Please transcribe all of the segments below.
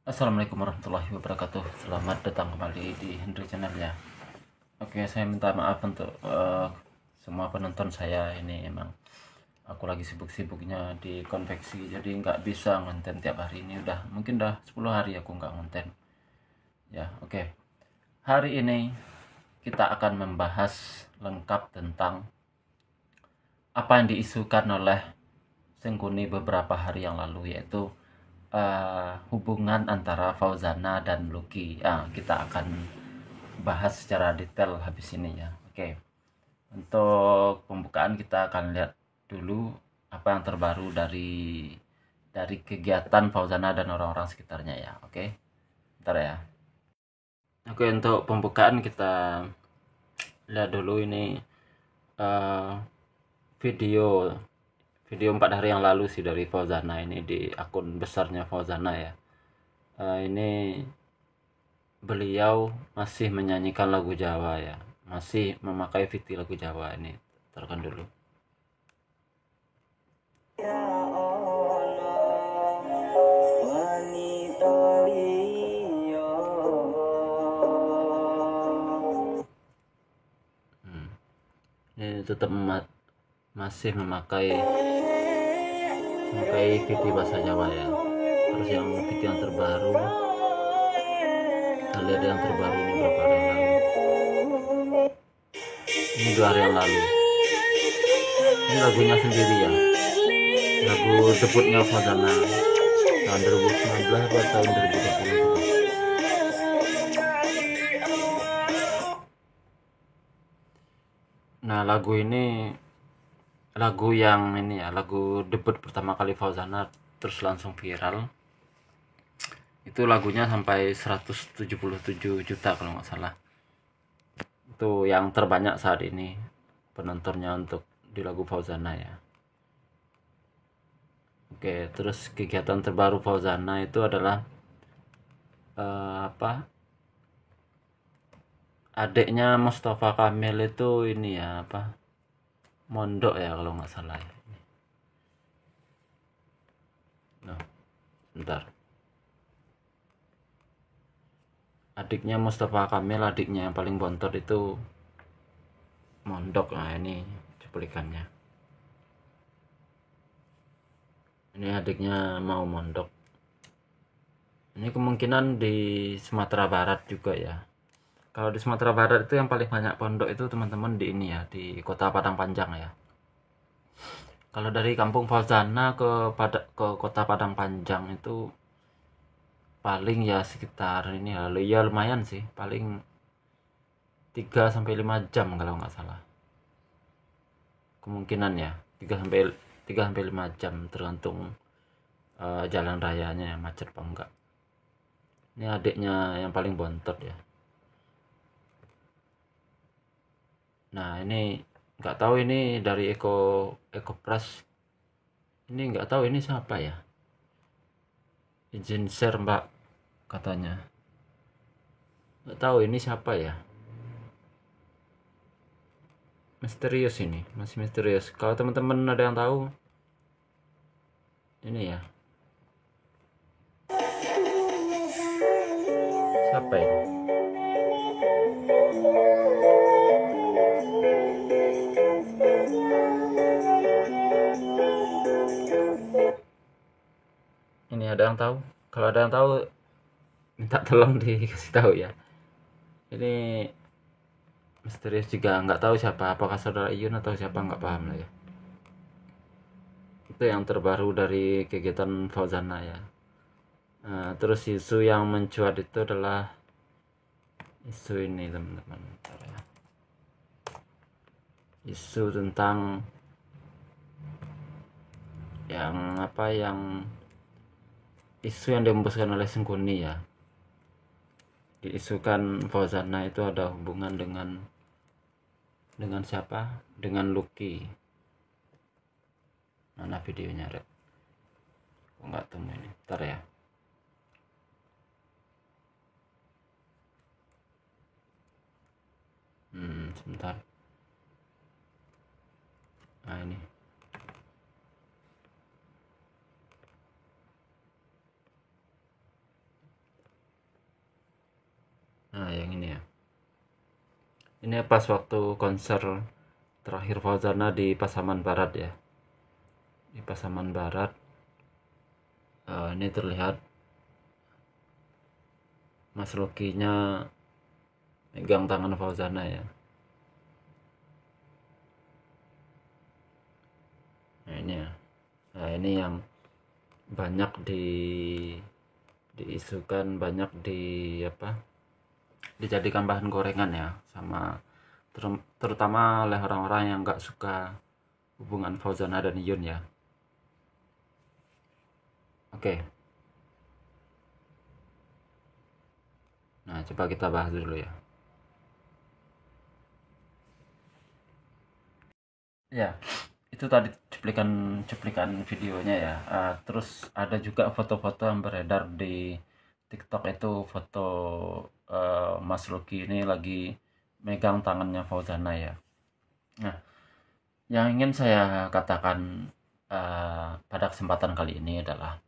Assalamualaikum warahmatullahi wabarakatuh. Selamat datang kembali di Hendry Channel ya. Oke, saya minta maaf untuk semua penonton saya. Ini emang aku lagi sibuk-sibuknya di konveksi, jadi nggak bisa ngonten tiap hari. Ini mungkin udah 10 hari aku nggak ngonten. Ya, oke. Hari ini kita akan membahas lengkap tentang apa yang diisukan oleh Sengkuni beberapa hari yang lalu, yaitu hubungan antara Fauzana dan Lucky. Kita akan bahas secara detail habis ini ya. Oke. Untuk pembukaan kita akan lihat dulu apa yang terbaru dari kegiatan Fauzana dan orang-orang sekitarnya ya. Oke. Bentar ya. Oke, untuk pembukaan kita lihat dulu ini eh, video video 4 hari yang lalu sih dari Fauzana ini di akun besarnya Fauzana ya. Ini beliau masih menyanyikan lagu Jawa ya, masih memakai fiti lagu Jawa. Ini terkan dulu. Ini tetap masih memakai fiti bahasa Jawa ya. Terus yang fiti yang terbaru, kita lihat yang terbaru ini berapa hari yang lalu. Ini 2 hari yang lalu. Ini lagunya sendiri ya, lagu debutnya Fauzana tahun 2019 atau tahun 2020. Nah, lagu ini lagu yang ini ya, lagu debut pertama kali Fauzana terus langsung viral. Itu lagunya sampai 177 juta kalau nggak salah. Itu yang terbanyak saat ini penontonnya untuk di lagu Fauzana ya. Oke, terus kegiatan terbaru Fauzana itu adalah apa? Adiknya Mustafa Kamil itu ini ya apa? Mondok ya kalau nggak salah ya. Nah, bentar. Adiknya Mustafa Kamil, adiknya yang paling bontot itu mondok. Nah, ini cuplikannya. Ini adiknya mau mondok. Ini kemungkinan di Sumatera Barat juga ya. Kalau di Sumatera Barat itu yang paling banyak pondok itu teman-teman di ini ya, di Kota Padang Panjang ya. Kalau dari Kampung Fauzana ke Kota Padang Panjang itu paling ya sekitar ini ya lumayan sih, paling 3 sampai 5 jam kalau nggak salah. Kemungkinan ya 3 sampai 5 jam tergantung jalan rayanya ya, macet apa enggak. Ini adiknya yang paling bontot ya. Nah, ini nggak tahu ini dari Eko Pras. Ini nggak tahu ini siapa ya. Izin share mbak katanya. Nggak tahu ini siapa ya. Misterius ini, masih misterius. Kalau teman-teman ada yang tahu, ini ya. Siapa ini? Ini ada yang tahu? Kalau ada yang tahu, minta tolong dikasih tahu ya. Ini misterius juga, nggak tahu siapa. Apakah saudara Iyun atau siapa, nggak paham lah ya. Itu yang terbaru dari kegiatan Fauzana ya. Nah, terus isu yang mencuat itu adalah isu ini teman-teman. Isu tentang yang isu yang dihembuskan oleh Sengkuni ya. Diisukan Fauzana itu ada hubungan dengan siapa? Dengan Lucky. Mana videonya, Rek? Kok nggak temu ini? Ntar ya. Sebentar. Nah, ini. Nah, yang ini ya. Ini pas waktu konser terakhir Fauzana di Pasaman Barat ya. Di Pasaman Barat, ini terlihat Mas Lucky-nya megang tangan Fauzana ya. Nah, ini ya. Nah, ini yang banyak diisukan, banyak dijadikan bahan gorengan ya, sama terutama oleh orang-orang yang nggak suka hubungan Fauzana dan Iyun ya. Oke. Nah, coba kita bahas dulu ya. Ya, itu tadi cuplikan videonya ya. Terus ada juga foto-foto yang beredar di TikTok, itu foto Mas Lucky ini lagi megang tangannya Fauzana ya. Nah, yang ingin saya katakan pada kesempatan kali ini adalah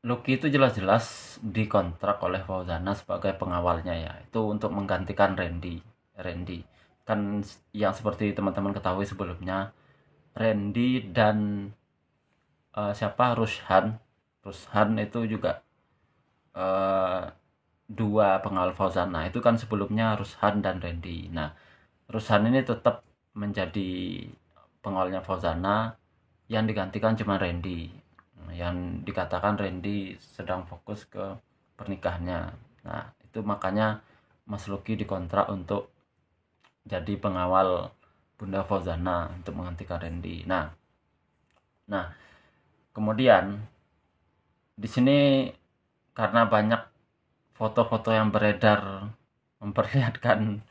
Lucky itu jelas-jelas dikontrak oleh Fauzana sebagai pengawalnya ya. Itu untuk menggantikan Randy. Kan yang seperti teman-teman ketahui sebelumnya, Randy dan siapa Rushan itu juga eh, dua pengawal Fauzana. Itu kan sebelumnya Rushan dan Randy. Nah, Rushan ini tetap menjadi pengawalnya Fauzana, yang digantikan cuma Randy. Yang dikatakan Randy sedang fokus ke pernikahannya. Nah, itu makanya Mas Lucky dikontrak untuk jadi pengawal Bunda Fauzana untuk menggantikan Randy. Nah, kemudian di sini karena banyak foto-foto yang beredar memperlihatkan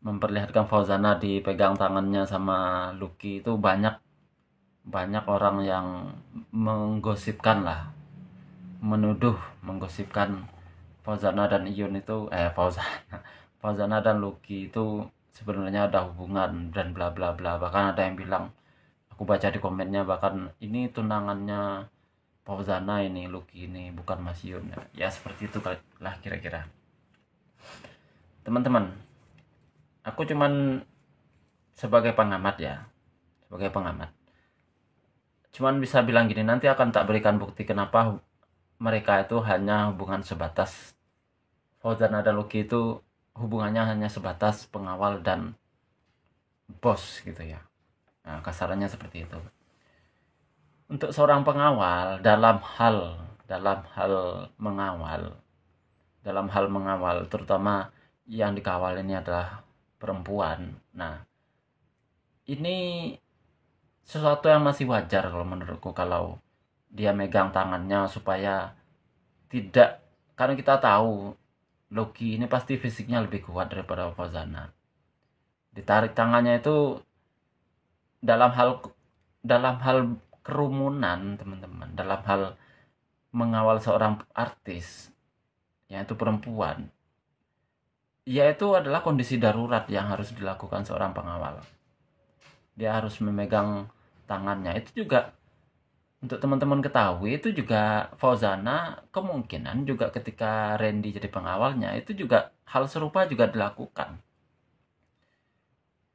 memperlihatkan Fauzana dipegang tangannya sama Lucky, itu banyak orang yang menggosipkan lah, menggosipkan Fauzana dan Iyun itu Fauzana dan Lucky itu sebenarnya ada hubungan dan bla bla bla. Bahkan ada yang bilang, aku baca di komennya, bahkan ini tunangannya Fauzana ini, Lucky ini, bukan Mas Iyun ya. Seperti itu lah kira-kira. Teman-teman, aku cuman sebagai pengamat ya, cuman bisa bilang gini, nanti akan tak berikan bukti kenapa mereka itu hanya hubungan sebatas, Fauzana dan Lucky itu hubungannya hanya sebatas pengawal dan bos gitu ya. Nah, kasarannya seperti itu. Untuk seorang pengawal, dalam hal mengawal, terutama yang dikawal ini adalah perempuan. Nah, ini sesuatu yang masih wajar kalau menurutku, kalau dia megang tangannya supaya tidak, karena kita tahu Loki ini pasti fisiknya lebih kuat daripada Fauzana. Ditarik tangannya itu dalam hal kerumunan, teman-teman, dalam hal mengawal seorang artis yaitu perempuan, yaitu adalah kondisi darurat yang harus dilakukan seorang pengawal. Dia harus memegang tangannya. Itu juga untuk teman-teman ketahui, itu juga Fauzana kemungkinan juga ketika Randy jadi pengawalnya, itu juga hal serupa juga dilakukan.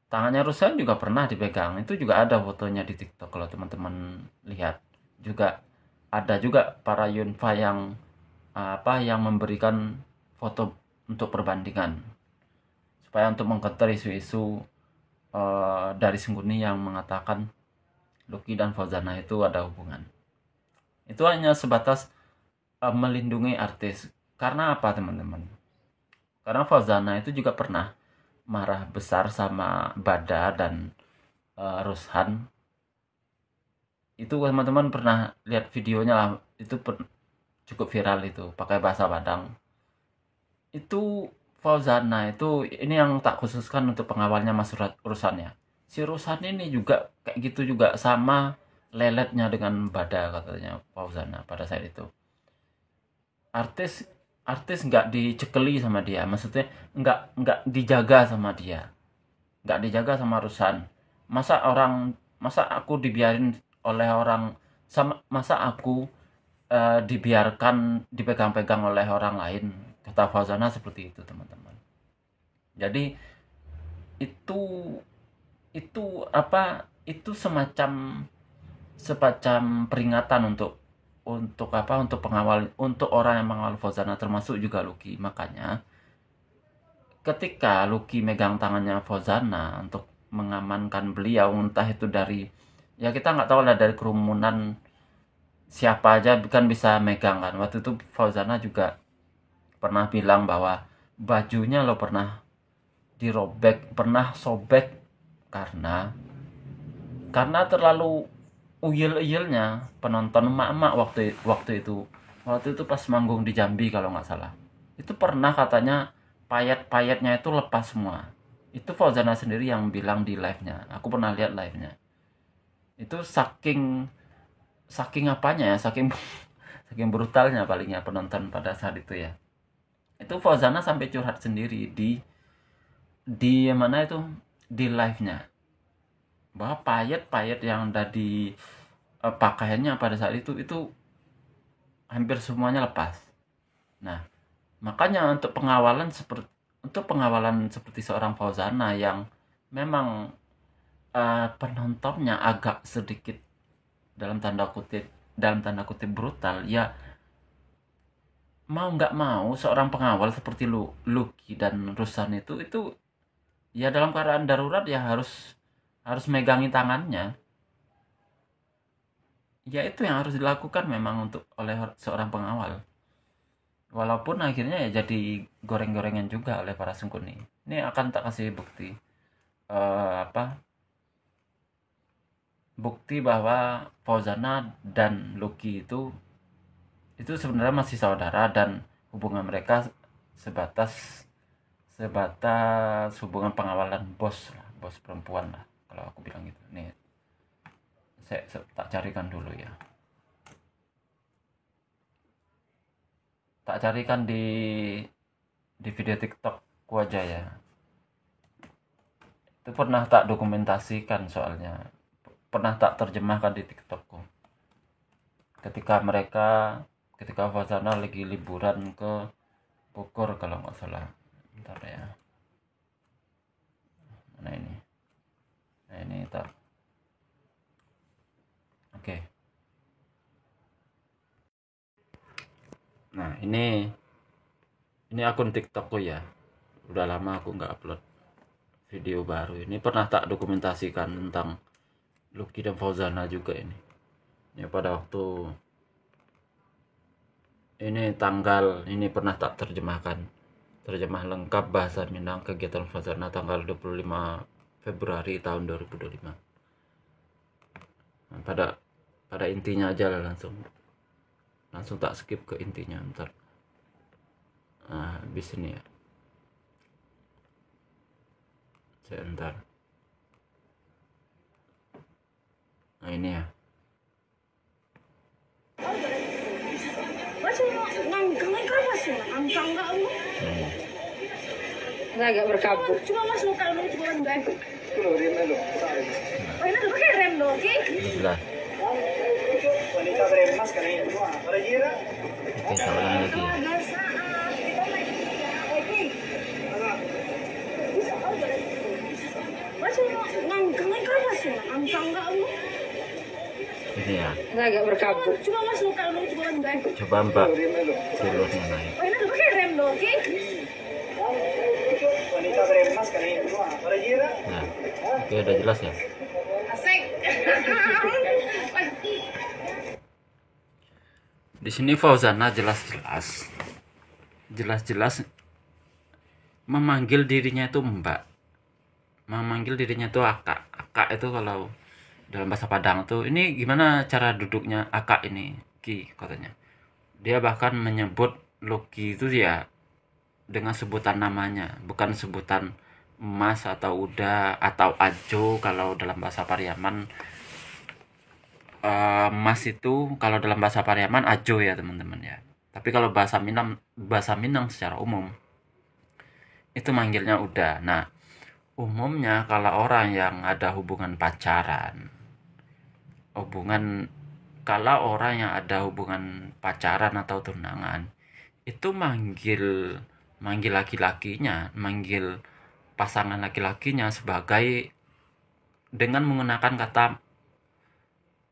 Tangannya Ruslan juga pernah dipegang. Itu juga ada fotonya di TikTok kalau teman-teman lihat. Juga ada juga para Yunfa yang memberikan foto untuk perbandingan, supaya untuk mengcounter isu-isu dari Sengkuni yang mengatakan Lucky dan Fauzana itu ada hubungan. Itu hanya sebatas melindungi artis. Karena apa, teman-teman? Karena Fauzana itu juga pernah marah besar sama Bada dan Rushan. Itu teman-teman pernah lihat videonya lah, itu cukup viral, itu pakai bahasa Padang. Itu Fauzana itu, ini yang tak khususkan untuk pengawalnya Mas Rushan ya. Si Rushan ini juga kayak gitu juga, sama leletnya dengan Bada katanya Fauzana pada saat itu. Artis nggak dicekeli sama dia, maksudnya nggak dijaga sama dia, nggak dijaga sama Rushan. Masa aku dibiarin oleh orang, masa aku dibiarkan dipegang-pegang oleh orang lain Kata Fauzana seperti itu, teman-teman. Jadi itu itu semacam peringatan untuk pengawal, untuk orang yang mengawal Fauzana, termasuk juga Lucky. Makanya ketika Lucky megang tangannya Fauzana untuk mengamankan beliau, entah itu dari, ya kita nggak tahu lah, dari kerumunan siapa aja kan bisa megang kan. Waktu itu Fauzana juga pernah bilang bahwa bajunya lo pernah dirobek, pernah sobek karena terlalu uyil-uyilnya penonton emak-emak waktu itu pas manggung di Jambi kalau nggak salah. Itu pernah katanya payet-payetnya itu lepas semua. Itu Fauzana sendiri yang bilang di live-nya. Aku pernah lihat live-nya. Itu saking apanya ya, saking saking brutalnya palingnya penonton pada saat itu ya. Itu Fauzana sampai curhat sendiri di mana itu, di live-nya, bahwa payet-payet yang ada di pakaiannya pada saat itu hampir semuanya lepas. Nah, makanya untuk pengawalan seperti seorang Fauzana yang memang penontonnya agak sedikit dalam tanda kutip brutal, ya mau nggak mau seorang pengawal seperti Lucky dan Rusan itu ya dalam keadaan darurat ya harus megangin tangannya. Ya itu yang harus dilakukan memang oleh seorang pengawal. Walaupun akhirnya ya jadi goreng-gorengan juga oleh para sengkuni. Ini akan tak kasih bukti bukti bahwa Fauzana dan Lucky itu sebenarnya masih saudara, dan hubungan mereka sebatas hubungan pengawalan bos perempuan lah, kalau aku bilang gitu. Nih saya tak carikan dulu ya, tak carikan di video TikTokku aja ya. Itu pernah tak dokumentasikan, soalnya pernah tak terjemahkan di TikTokku ketika Fauzana lagi liburan ke Bogor kalau nggak salah. Bentar ya, mana ini, nah ini tak. Oke. Nah ini akun TikTokku ya, udah lama aku nggak upload video baru. Ini pernah tak dokumentasikan tentang Lucky dan Fauzana juga ini. Ya pada waktu ini pernah tak terjemah lengkap bahasa Minang kegiatan Fauzana tanggal 25 Februari tahun 2025. Nah, pada intinya aja lah, langsung tak skip ke intinya. Ntar habis ini ya, sebentar. Nah ini ya, agak berkabut. Cuma mas lokal mau coba enggak? Oh ini tuh pakai rem loh, oke? jelas. Oke, saya ulangi lagi ya. Ini ya, Agak berkabut. Cuma mas lokal mau coba enggak? coba Mbak jalurnya naik. Oh ini tuh pakai rem loh, oke? Nah, oke, udah jelas ya. Asik. Di sini Fauzana jelas-jelas memanggil dirinya itu Mbak, memanggil dirinya itu Akak. Akak itu kalau dalam bahasa Padang tuh, ini gimana cara duduknya Akak ini, Ki katanya. Dia bahkan menyebut Lucky itu ya dengan sebutan namanya, bukan sebutan Mas atau Uda atau Ajo kalau dalam bahasa Pariaman. Mas itu kalau dalam bahasa Pariaman Ajo ya teman-teman ya. Tapi kalau bahasa Minang secara umum itu manggilnya Uda. Nah, umumnya kalau orang yang ada hubungan pacaran atau tunangan, itu manggil laki-lakinya, manggil pasangan laki-lakinya sebagai dengan menggunakan kata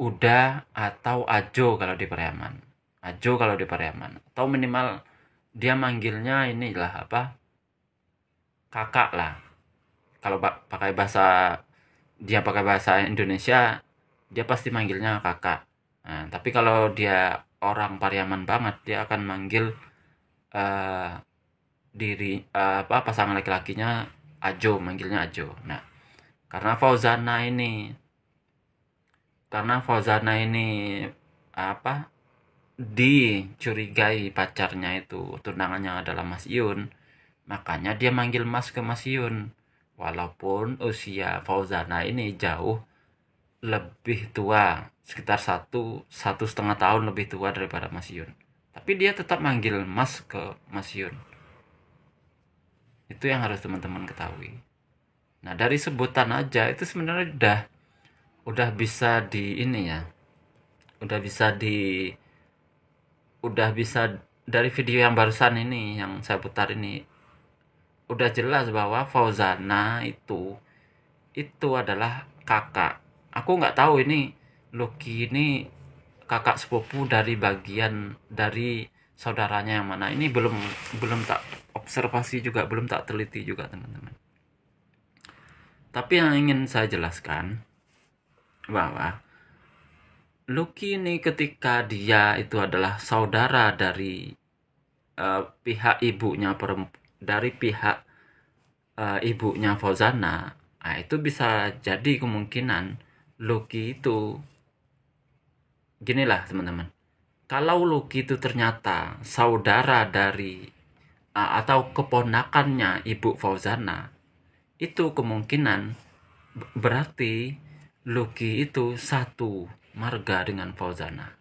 udah atau ajo kalau di Pariaman. Ajo kalau di Pariaman. Atau minimal dia manggilnya inilah apa? Kakak lah. Kalau pakai bahasa Indonesia, dia pasti manggilnya kakak. Nah, tapi kalau dia orang Pariaman banget, dia akan manggil pasangan laki-lakinya ajo, manggilnya ajo. Nah, karena Fauzana ini apa dicurigai pacarnya itu tunangannya adalah Mas Yun, makanya dia manggil Mas ke Mas Yun, walaupun usia Fauzana ini jauh lebih tua, sekitar satu setengah tahun lebih tua daripada Mas Yun, tapi dia tetap manggil Mas ke Mas Yun. Itu yang harus teman-teman ketahui. Nah, dari sebutan aja itu sebenarnya udah bisa di ini ya, udah bisa dari video yang barusan ini yang saya putar ini udah jelas bahwa Fauzana itu adalah kakak. Aku nggak tahu ini Lucky ini kakak sepupu dari saudaranya yang mana. Ini belum tak observasi juga, belum tak teliti juga teman-teman. Tapi yang ingin saya jelaskan bahwa Lucky ini ketika dia itu adalah saudara dari pihak ibunya ibunya Fauzana, nah itu bisa jadi kemungkinan Lucky itu ginilah teman-teman. Kalau Lucky itu ternyata saudara dari atau keponakannya ibu Fauzana, itu kemungkinan berarti Lucky itu satu marga dengan Fauzana.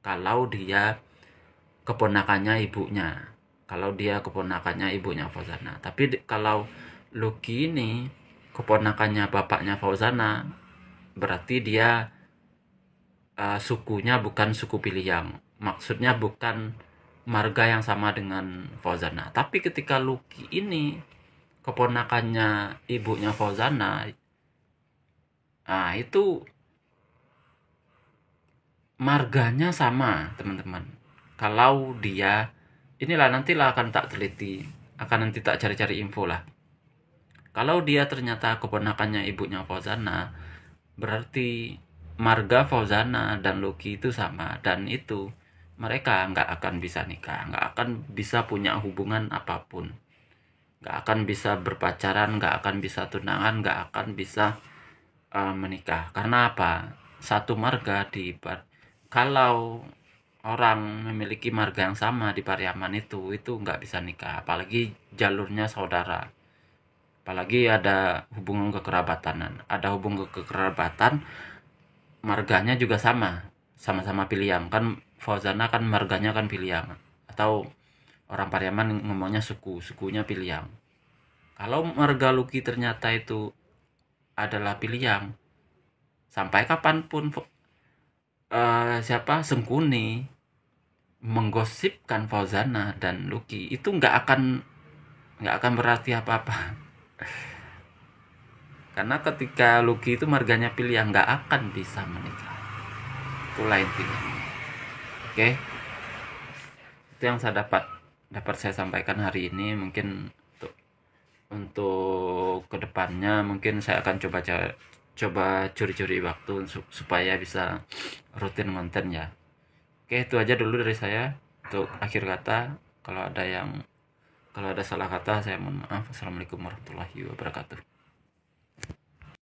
Kalau dia keponakannya ibunya. Fauzana. Tapi kalau Lucky ini keponakannya bapaknya Fauzana, berarti dia sukunya bukan suku Piliang. Maksudnya bukan marga yang sama dengan Fauzana. Tapi ketika Lucky ini keponakannya ibunya Fauzana, nah itu marganya sama teman-teman. Kalau dia nantilah akan tak teliti, akan nanti tak cari-cari info lah. Kalau dia ternyata keponakannya ibunya Fauzana, berarti marga Fauzana dan Lucky itu sama, dan itu mereka nggak akan bisa nikah, nggak akan bisa punya hubungan apapun, nggak akan bisa berpacaran, nggak akan bisa tunangan, nggak akan bisa menikah. Karena apa? Satu marga kalau orang memiliki marga yang sama di Pariaman itu nggak bisa nikah, apalagi jalurnya saudara, apalagi ada hubungan kekerabatan, marganya juga sama-sama Piliang kan. Fauzana kan marganya kan Piliang, atau orang Pariaman ngomongnya sukunya Piliang. Kalau marga Lucky ternyata itu adalah Piliang, sampai kapanpun Sengkuni menggosipkan Fauzana dan Lucky itu nggak akan berarti apa-apa. Karena ketika Lucky itu marganya Piliang, nggak akan bisa menikah. Itulah intinya. Oke, itu yang saya dapat saya sampaikan hari ini. Mungkin untuk kedepannya mungkin saya akan coba curi-curi waktu supaya bisa rutin konten ya. Oke, itu aja dulu dari saya. Untuk akhir kata, kalau ada salah kata saya mohon maaf. Assalamualaikum warahmatullahi wabarakatuh.